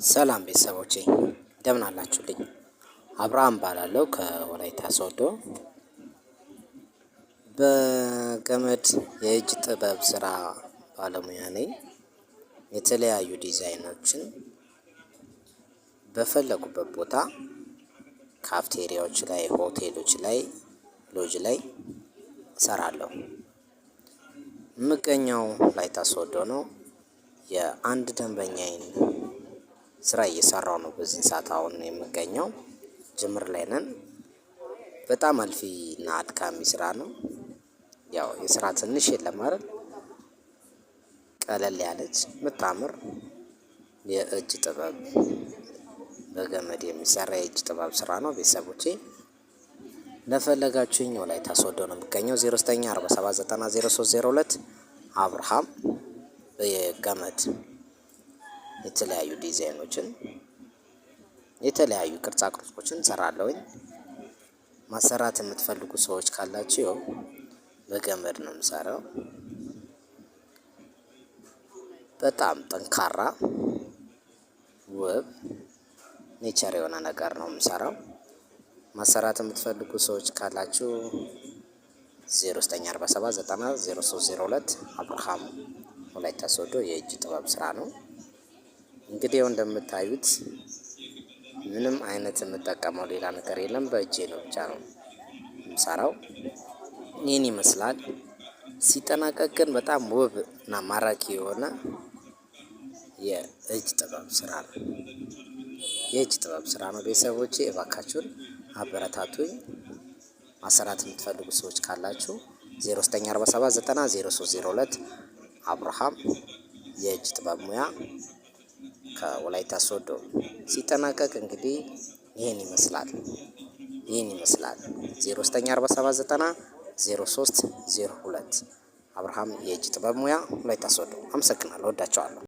ሰላም ቤተሰቦቼ እንደምን አላችሁልኝ? አብርሃም እባላለሁ ከወላይታ ሶዶ። በገመድ የእጅ ጥበብ ስራ ባለሙያ ነኝ። የተለያዩ ዲዛይኖችን በፈለጉበት ቦታ ካፍቴሪያዎች ላይ፣ ሆቴሎች ላይ፣ ሎጅ ላይ እሰራለሁ። የምገኘው ወላይታ ሶዶ ነው። የአንድ ደንበኛዬን ስራ እየሰራሁ ነው በዚህ ሰዓት አሁን የምገኘው ጅምር ላይ ነን። በጣም አልፊ እና አድካሚ ስራ ነው። ያው የስራ ትንሽ የለም አይደል? ቀለል ያለች የምታምር የእጅ ጥበብ በገመድ የሚሰራ የእጅ ጥበብ ስራ ነው። ቤተሰቦቼ ለፈለጋችሁኝ ወላይታ ሶዶ ነው የምገኘው 0947900302 አብርሃም በገመድ የተለያዩ ዲዛይኖችን የተለያዩ ቅርጻ ቅርጾችን እሰራለሁኝ። ማሰራት የምትፈልጉ ሰዎች ካላችሁ ያው በገመድ ነው የምሰራው። በጣም ጠንካራ ውብ ኔቸር የሆነ ነገር ነው የምሰራው። ማሰራት የምትፈልጉ ሰዎች ካላችሁ 0947900302 አብርሃም ወላይታ ሶዶ የእጅ ጥበብ ስራ ነው። እንግዲህ እንደምታዩት ምንም አይነት የምጠቀመው ሌላ ነገር የለም። በእጄ ነው ብቻ ነው የምሰራው። ይህን ይመስላል። ሲጠናቀቅ ግን በጣም ውብ እና ማራኪ የሆነ የእጅ ጥበብ ስራ ነው። የእጅ ጥበብ ስራ ነው። ቤተሰቦቼ እባካችሁን አበረታቱኝ። ማሰራት የምትፈልጉ ሰዎች ካላችሁ 0947900302 አብርሃም የእጅ ጥበብ ሙያ ከወላይታ ሶዶ ሲጠናቀቅ እንግዲህ ይህን ይመስላል። 0947900302 አብርሃም የእጅ ጥበብ ሙያ ወላይታ ሶዶ። አመሰግናለሁ። እወዳቸዋለሁ።